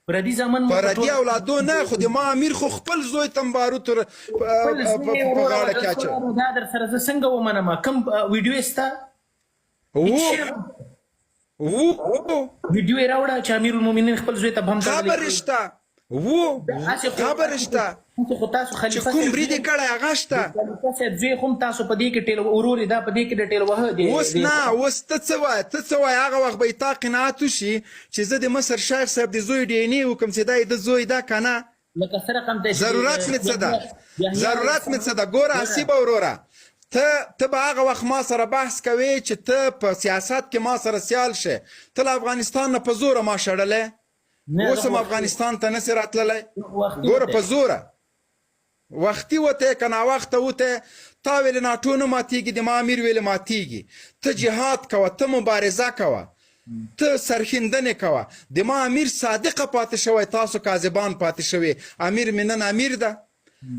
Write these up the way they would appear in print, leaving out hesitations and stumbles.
پردي زامن پردي اولادو نه خو د ما امیر خو خپل زوی ته باروت په غاړه کې اچوي. دا در سره زه څنګه ومنم؟ کوم ویډیو ستا ویډیو یې راوړه چې امیر المؤمنین خپل زوی ته بم خبر شته خبر شته چې کوم برید یې کړی هغه شته. زوی خو هم تاسو په دې کې ټېل ورور یې دا په دې کې د ټېل وهه دی. اوس نه اوس ته څه وایې ته څه وایې هغه وخت به یې تا قناعت وشي چې زه د مصر شیخ صاحب د زوی ډي ان اې وکړم چې دا یې د زوی ده که نه. ضرورت مې څه ده ضرورت مې څه ده. ګوره حسیبه وروره ته به هغه وخت ما سره بحث کوې چې ته په سیاست کې ما سره سیال شې. ته له افغانستان نه په زوره ما شړلی اوس هم افغانستان ته نسې راتللی. ګوره په زوره وختي وته که ناوخته وته تا ویلې ناټو نه ماتېږي د ما امیر ویلې ماتېږي. ته جهاد کوه ته مبارزه کوه ته سرښندنې کوه. د ما امیر صادقه پاتې شوی تاسو کاذبان پاتې شوي. امیر مې نن امیر ده.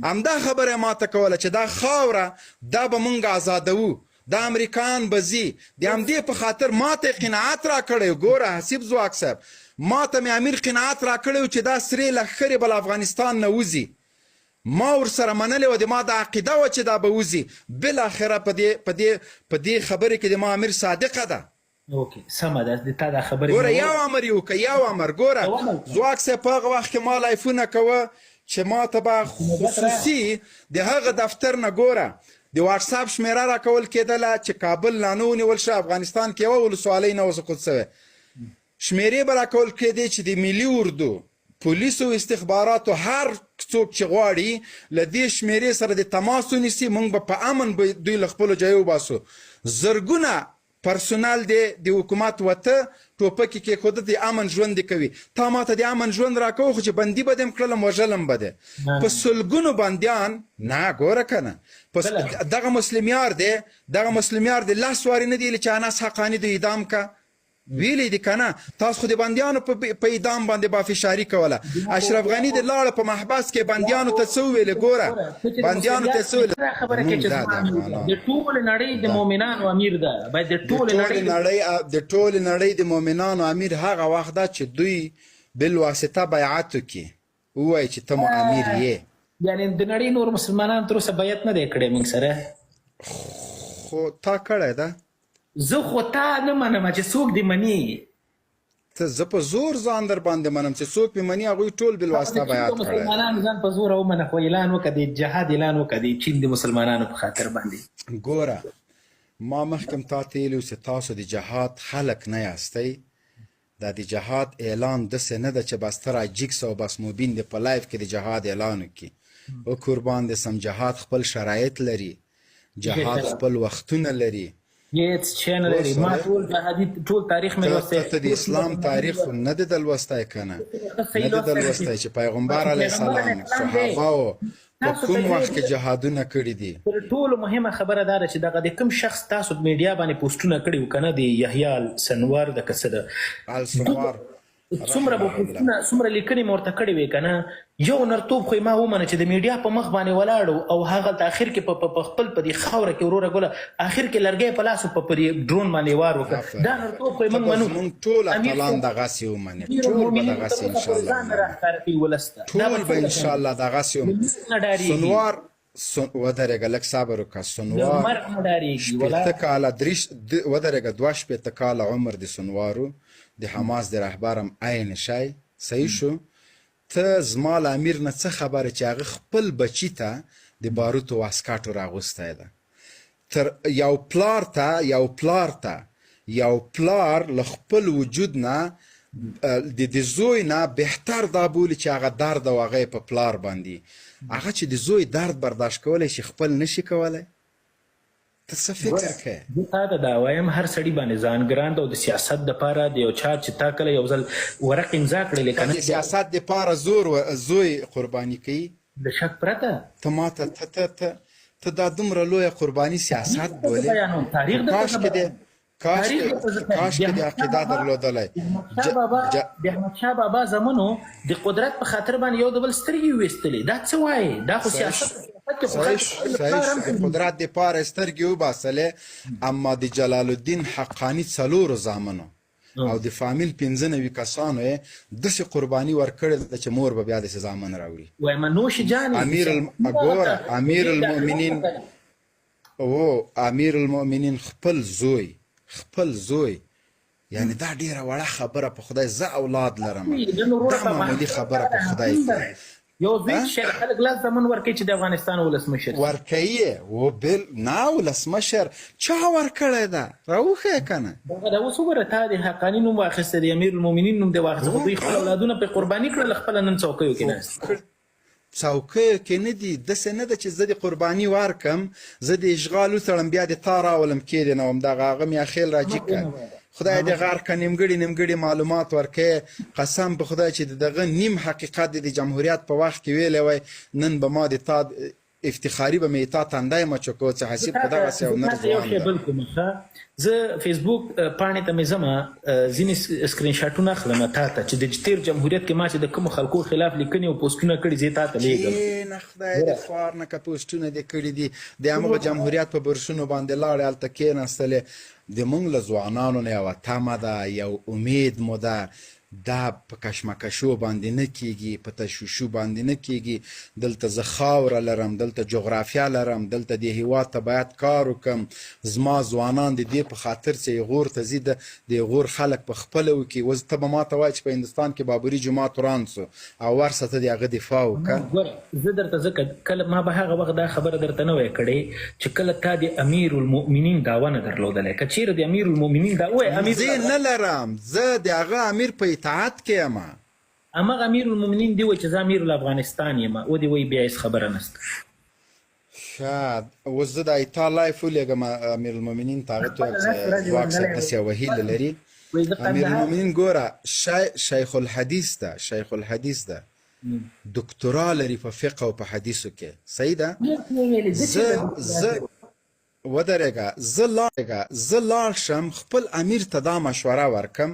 همدا خبره ما ته کوله چې دا خاوره دا به موږ آزادوو دا امریکایان به ځي. د همدې په خاطر ما ته قناعت را کړی. ګوره حسیب ځواک صاحب ما ته مې امیر قناعت را کړی چې دا سرې لښکرې به له افغانستان نه وځي. ما ورسره منلې وه د ما د عقیده وه چې دا به وځي. بالاخره په دې خبرې کې د ما امیر صادقه ده. سمه ده د تا دا خبرې ګوره یو امر یې وکړه یو امر. ګوره ځواک صاحب په هغه وخت کې ما لایفونه کوه چې ما ته به خصوصي د هغه دفتر نه ګوره د واټساپ شمیره راکول کېدله چې کابل لا نه ونیول شو. افغانستان کې یوه ولسوالۍ نه وه سقوط سوې. شمیرې به راکول کېدې چې د ملي اردو پولیسو استخباراتو هر څوک چې غواړي له دې شمیرې سره د تماس ونیسي. موږ به په امن دوی له خپلو ځایو وباسو. زرګونه پرسونل د حکومت وته ټوپکې کېښوده د امن ژوند کوي. تا ما ته د امن ژوند راکوه خو چې بندي به دې م کړلم وژلم به دی. په سلګونو بندیان نه ګوره که نه دغه مسلمیار دی لس وارې نه دی چې انس حقاني د اعدام که ویلی دی که نه. تاسو خو د بندیانو په اعدام باندې بافشاري کوله. اشرف غني د لاړه په محبس کې بندیانو ته څه وویلې؟ ګوره بندیانو ته څه ویلې؟ د ټولې نړۍ د مؤمنانو امیر ده. باید د ټولې نړۍ د مؤمنانو امیر هغه وخت ده چې دوی بالواسطه بیعت وکړي ووایي چې ته مو امیر یې. یعنې د نړۍ نور مسلمانانو تر اوسه بیعت نه دی کړی موږ سره. خو تا کړی ده. زه خو تا نه منم چې څوک دې مني. ته زه په زور ځان در باندې منم چې څوک مې مني هغوی ټول بالواسطه بیعت کړی. مسلمانانو ځان په زوره ومنه خو اعلان وکړه د جهاد اعلان وکړه د چین د مسلمانانو په خاطر باندې. ګوره ما مخکې تا ته ویلي چې تاسو د جهاد خلک نه یاستئ. دا د جهاد اعلان داسې نه ده چې بس ته راجیکس او بس موبین دې په لایف کې د جهاد اعلان وکړي. او قربان دې سم جهاد خپل شرایط لري. جهاد خپل وختونه لري. هیڅ چینل لري. ما ټول تاریخ مې لوستی. ته د اسلام تاریخ نه دی د لوستی که نه نه دی د لوستی چې پیغمبر علیه السلام صحابهو په کوم وخت کې جهادونه کړي دي. تر ټولو مهمه خبره دا ده چې دغه د کوم شخص تاسو په میډیا باندې پوسټونه کړي وو که نه د یحیی سنوار د که څه ده السنوار څومره به پوسټونه څومره لیکنې مې ورته کړې وې که نه. یو نرتوب خو یې ما ومنه چې د میډیا په مخ باندې ولاړ او هغلته اخر کې په خپل په دې خاوره کې وروره ګله اخر کې لرګی په لاس په ډرون باندې وار وکړه. دا نرتوب خو یې موږ منو. موږ ټول اتلان دغسې ومنې. ټول به دغسې انشاءالله ټول به انشاءالله دغسې سنوار ودرېږه لږ صبر وکړه. سنوار شپېته کاله ودرېږه 2 شپېته کاله عمر د سنوارو د حماس د رهبرم عین شی صحیح شو. ته زما له امیر نه څه خبره چې هغه خپل بچي ته د باروتو واسکاټو راغوستی ده. تر یو پلار له خپل وجود نه د زوی نه بهتر دا بولي چې هغه درد او هغه په پلار باندې هغه چې د زوی درد برداشت کولی شي خپل نشي کولی. ته څه فکر کوې؟ زه تا ته دا وایم هر سړي باندې ځان ګران ده او د سیاست دپاره د یو چا چې تا کله یو ځل ورق امضا کړی که نه د سیاست دپاره زوی قرباني کوي د شک پرته. ته ما ته دا دومره لویه قرباني سیاست بولې. کاش کې د عقیده درلودلی. د احمدشاه بابا زمنو د قدرت په خاطر باندې یو د بل سترګې ویستلې. دا څه وایې؟ دا خو سیاست صحیح قدرت دپاره سترګې وباسلې. اما د جلال الدین حقاني 4 زامنو او د فامیل 95 کسانو یې داسې قرباني ورکړې ده چې مور به بیا داسې زامن راوړي. وایم نوش جان ګوره امیر المؤمنین خپل زوی یعنی دا ډیره وړه خبره په خدای، زه اولاد لرم، دا معمولي خبره په خدای یو زوی چې خلک لاس زمون ورکوي چې د افغانستان ولسمشر ورکوي و بل نه ولسمشر چا ورکړی ده راوښیه که نه. دا اوس وګوره تا د حقاني نوم واخیسته، د امیر المؤمنین نوم دې واخیسته، خو دوی خپل اولادونه پرې قرباني کړل، خپله نن څوکیو کې ناست څوکیو کې نه دي. داسې نه ده چې زه د قرباني ورکم، زه د اشغال وتړم بیا د تا راولم کېدې نه وم، دغه هغه مې اخیل راجي کړ. خدای دې غار که نیمګړي معلومات ورکوي، قسم په خدای چې دغه نیم حقیقت د جمهوریت په وخت کې ویلی وای، نن به ما د تا افتخاري به مې تا تندی مچکو څه حسیب په دغسې یو نر ځوان ده. زه فیسبوک پاڼې ته مې ځمه، ځینې سکرین شاټونه اخلم تا ته چې د تېر جمهوریت کې ما چې د کومو خلکو خلاف لیکنې او پوسټونه کړي زه تا ته لیږم. نه خدای د خوار نه که پوسټونه دې کړي دي د همغه جمهوریت په برشونو باندې لاړې هلته کېناستلې. د موږ له ځوانانو نه یوه تمه ده، یو امید مو ده، دا په کشمکشو باندې نه کیږي، په تشویشو باندې نه کیږي. دلته زه خاوره لرم، دلته جغرافیه لرم، دلته د هیواد ته باید کار وکم. زما ځوانان د دې په خاطر چې ایغور ته ځي، د ایغور خلک په خپله وکړي. اوس ته به ما ته وایې چې په هندوستان کې بابري جومات وران سو او ورسه ته د هغه دفاع وکړه. زه درته ځکه کله ما به هغه وخت دا خبره درته نه وای کړې چې کله تا د امیر المؤمنین دعوه نه درلودلی، که چیرې د امیر المؤمنین دعوه زه نه لرم، زه د هغه امیر په اطاعت کې یم. همغه امیر المؤمنین دی وایي چې زه امیر الافغانستان یم، و دې وایي بیا هېڅ خبره نشته. شاید اوس زه د ایتا لایف ولیږم امیر المؤمنین ته، هغه ته ځواک داسې یوه هیله لري. امیر المؤمنین ګوره شیخ الحدیث ده، دکترا لري په فقه او په حدیثو کې، صحیح ده. زه ودرېږه، زه لاړ شم خپل امیر ته دا مشوره ورکم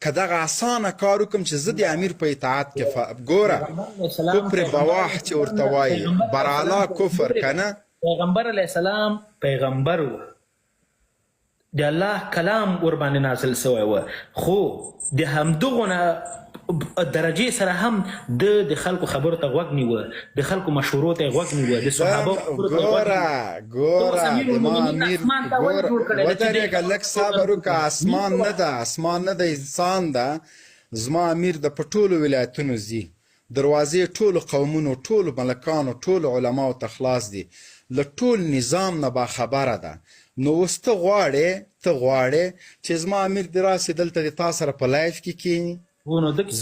که دغه اسانه کار وکړم چې زه د امیر په اطاعت کې ګوره کفر بواح چې ورته وایي برالا کفر که نه. پیغمبر علیه السلام پیغمبر و، د الله کلام ورباندې نازل سوی و، خو د همدغو نه درجې سره هم د خلکو خبرو ته غوږ نیوه، د خلکو مشورو ته غوږ نیوه، د صحابه ګوره زما امیر ودرېږه لږ صبر وکړه. اسمان نه ده انسان ده. زما امیر د په ټولو ولایتونو ځي، دروازې ټولو قومونو، ټولو ملکانو، ټولو علماو ته خلاص دي، له ټول نظام نه باخبره ده. نو اوس ته غواړې چې زما امیر دې راسې دلته د تا سره په لایف کې کښېني.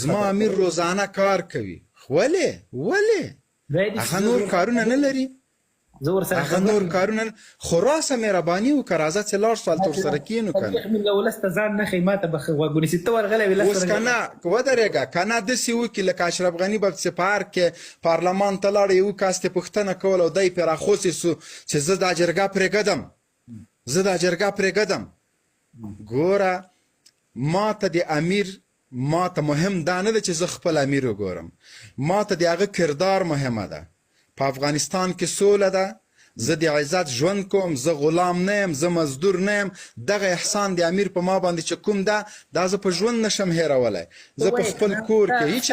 زما امیر روزانه کار کوي. ولې هغه نور کارونه نه لري، هغه نور کارونه، خو راسه مهرباني وکړه راځه چې لاړ شو هلته ورسره کښېنو که نه. ولس ته ځان نه ښیي، ما ته به غوږ ونیسي، ته ورغلی وې اوس که نه ودرېږه که نه داسې وکړي لکه اشرف غني به چې په هر کې پارلمان ته لاړ، یو کس ته پوښتنه کول او دی پرې راخوڅې سو چې زه دا جرګه پرېږدم. ګوره ما ته د امیر، ما ته مهم دا نه ده چې زه خپل امیر وګورم، ما ته د هغه کردار مهمه ده. په افغانستان کې سوله ده، زه د عزت ژوند کوم، زه غلام نه یم، زه مزدور نه یم. دغه احسان د امیر په ما باندې چې کوم ده، دا زه په ژوند نشم هېرولی. زه په خپل کور کې هېڅ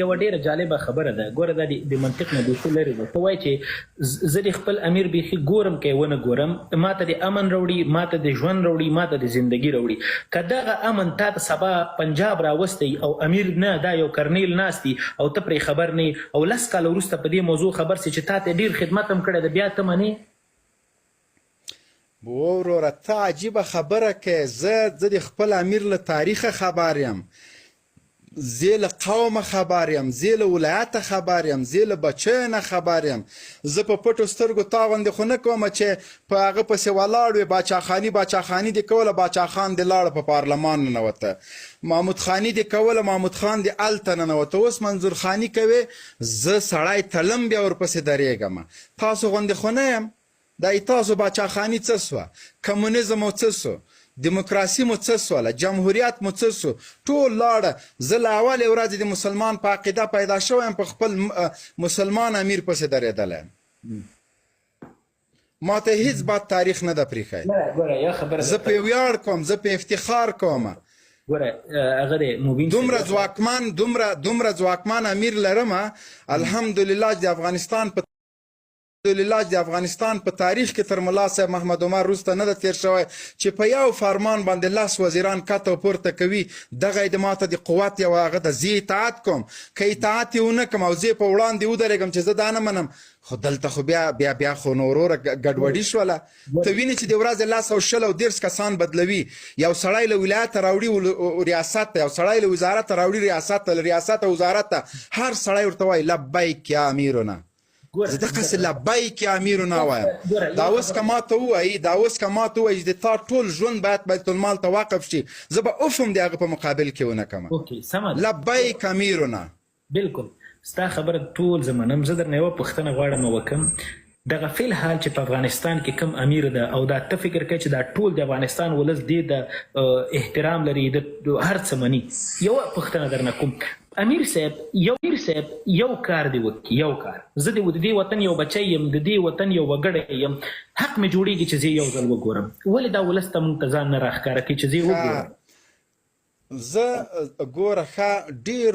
یوه ډېره جالبه خبره ده. ګوره دا د منطق نه بیخي لرې ده. ته وایې چې زه د خپل امیر بیخي ګورم که یې ونه ګورم، ما ته د امن راوړي، ما ته د ژوند راوړي، ما ته د زندګي راوړي. که دغه امن تا ته سبا پنجاب راوستی او امیر نه، دا یو کرنیل ناستي او ته پرې خبر نه، او 10 کاله وروسته په دې موضوع خبر سي چې تا ته ډېر خدمت هم کړی ده، بیا ته منې؟ وروره ته عجیبه خبره کوې. زه د خپل امیر له تاریخه خبر یم، زه له قومه خبر یم، زه له ولایته خبر یم، زه له بچیو نه خبر یم. زه په پټو سترګو تا غوندې خو نه کومه چې په هغه پسې ولاړ وې، باچاخاني دې کوله، باچاخان دې لاړه په پارلمان ننوته، محمود خاني دې کوله، محمود خان دې هلته ننوته، اوس منظور خاني کوې. زه سړی تلم بیا ورپسې درېږم. تاسو غوندې خو نه یم. دا تاسو باچاخاني څه سوه، کمونیزم مو څه سو، دیموکراسي مو څه سوله، جمهوریت مو څه سو، ټول لاړه. زه له اولې ورځې د مسلمان په عقیده پیدا شوی یم، په خپل مسلمان امیر پسې درېدلی یم. ما ته هیڅ بد تاریخ نه ده پریښی ګوره یو خبره زه پې ویاړ کوم زه پې افتخار کوم ګوره هغه دی مبین دومره ځواکمن امیر لرمه الحمدلله د افغانستان په تاریخ کې تر ملا صاحب محمد عمر وروسته نه ده تیر شوی چې په یو فرمان باندې 10 وزیران کته او پورته کوي دغه د ماته د قوت یو هغه د زی اطاعت کوم که اطاعت یې ونه کړم او زه یې په وړاندې ودرېږم چې زه دا نه منم خو دلته خو بیا خو نو وروره ګډوډي شوله ته وینې چې د ورځې 10 کسان بدلوي یو سړی له ولایته راوړي ریاست ته یو سړی له وزارته راوړي ریاست ته له ریاسته وزارت ته هر سړی ورته وایي لبیک یا امیرونه زه دقسې لبیک یا امیرونه وایم دا اوس که ماته ووایي چې د تا ټول ژوند باید بیت المال ته وقف شي زه به هم د هغه په مقابل کې ونه کړم لبیک امیرونه بالکل ستا خبره ټول زه منم زه درنه یوه پوښتنه غواړم وکړم دغه فی الحال چې په افغانستان کې کم امیر ده او دا ته فکر کوي چې دا ټول د افغانستان ولس دې د احترام لري د هر څه مني یوه پوښتنه درنه کوم امیر صاحب یو کار دی وکړي یو کار زه د دې وطن یو بچی یم د دې وطن یو وګړی یم حق مې جوړېږي چې زه یو ځل وګورم ولې دا ولس ته موږ ته ځان نه راښکاره کوي چې زه یې وګورم زه ګوره ښه ډېر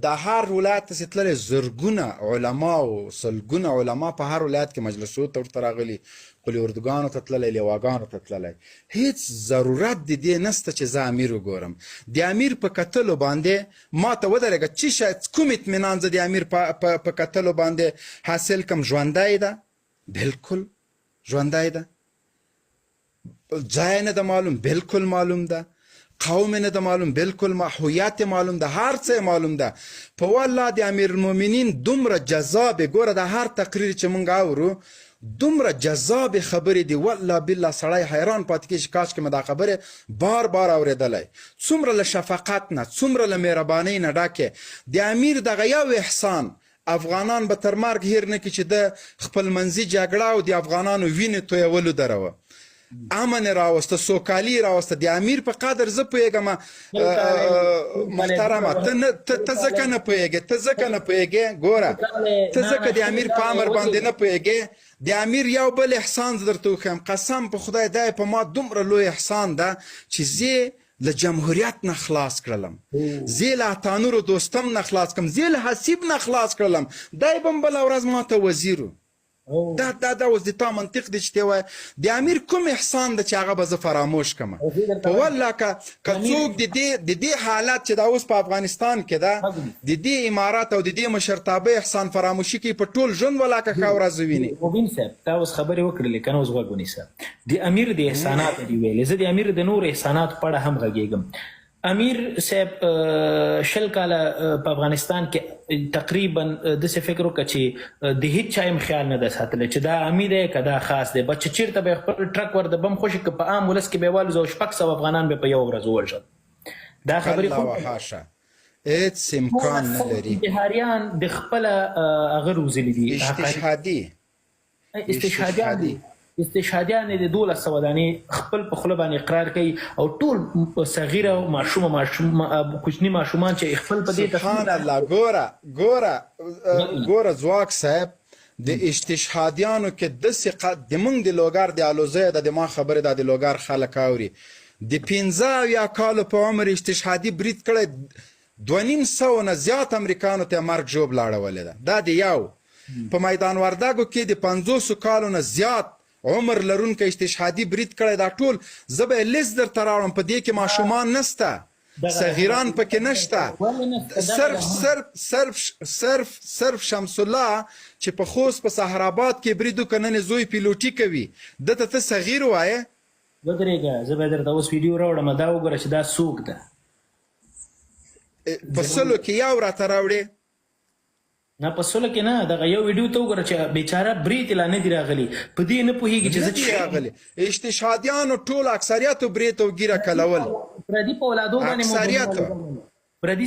د هر ولایت ته تللی زرګونه علما او سلګونه علما په هر ولایت کې مجلسو ته ورته راغلي قلي اردوګانو ته تللی لیواګانو ته تللی هیڅ ضرورت د دې نسته چې زه امیر وګورم د امیر په کتلو باندې ما ته ودرېږه چې شاید کوم اطمینان زه د امیر په کتلو باندې حاصل کړم ژوندی ده بالکل ژوندی ده ځای نه ده معلوم بالکل معلوم ده قوم نه ده معلوم بالکل هویت معلوم ده هر څه معلوم ده په والله د امیر المؤمنین دومره جذاب ګوره د هر تقریر چې موږ اورو دومره جذاب خبرې دي والله بالله سړی حیران پاتې کېږي کاش کې مې دا خبرې بار اورېدلی څومره له شفقت نه څومره له مهربانۍ نه ډکې د امیر دغه یو احسان افغانان به تر مرګ هیر نه کړي چې د خپلمنځي جګړه او د افغانانو وینې تویولو دروه امن راوسته سوکالي راوسته د امیر په قدر زه پوهېږم محترمه ته ځکه نه پوهېږې ګوره ته ځکه د امیر په امر باندې نه پوهېږې د امیر یو بل احسان زه درته وښیم قسم په خدای دا په ما دومره لوی احسان ده چې زه له جمهوریت نه خلاص کړلم زه له اتانورو دوستم نه خلاص کړم زه له حسیب نه خلاص کړلم دی به بله ورځ ما ته وزیرو دا اوس د تا منطق دی چې ته وایې د امیر کوم احسان ده چې هغه به زه فراموش کړم په والله که څوک د دې حالت چې دا اوس په افغانستان کې ده د دې امارات او د دې مشرتابه احسان فراموشي کوي په ټول ژوند ولاکه ښه ورځ وویني مبین صاحب تا اوس خبرې وکړلې که نه اوس غوږ ونیسه د امیر د احساناتو دي ویلې زه د امیر د نورو احساناتو په اړه هم غږېږم امیر صاحب 20 کاله په افغانستان کې تقریبا داسې فکر وکړه چې د هیڅ چا هم خیال نه ده ساتلی چې دا امیر دی که دا خاص دی بس چې چېرته به خپل ټرک ورته بم خوشي که په عام ولس کې به یې والوځي او 600 افغانان به په یو ورځ ووژل دا خبرې حاشا هېڅ امکان نه لري انتحاریان د خپله هغه روزلي دي استشهادیان د 1200 دانې خپل په خوله باندې اقرار کوي او ټول صغیره او کوچني ماشومان چې خپل په دې سبحان الله ګوره ځواک صاحب د استشهادیانو کې داسې د موږ د لوګر د الوزیو د ما خبرې د لوګر خلک اوري د 15 کالو په عمر استشهادي برید کړی 250 نه زیات امریکانو ته مرګ ژوبله اړولې ده دا د یو په میدان وردګو کې د 500 کالو نه زیات عمر لرونکی استشهادي برید کړی دا ټول زه به یې لیست درته راوړم په دې کې ماشومان نشته صغیران پکې نشته صرف شمس الله چې په خوست په صحراباد کې برید وکړ نن زوی پیلوټي کوي دته ته صغیر وایې ودرېږه زه به درته اوس ویډیو راوړم دا وګوره چې دا څوک ده په سلو کې یو راته راوړې نه په سلو کې نه دغه یو ویډیو ته وګوره چې بیچاره برید لا نه دي راغلي په دې نه پوهېږي چې زه چې راغلي استشهادیانو ټول اکثریتو برید او ګیره کلول پردي په اولادو باندې اکثریتو پردي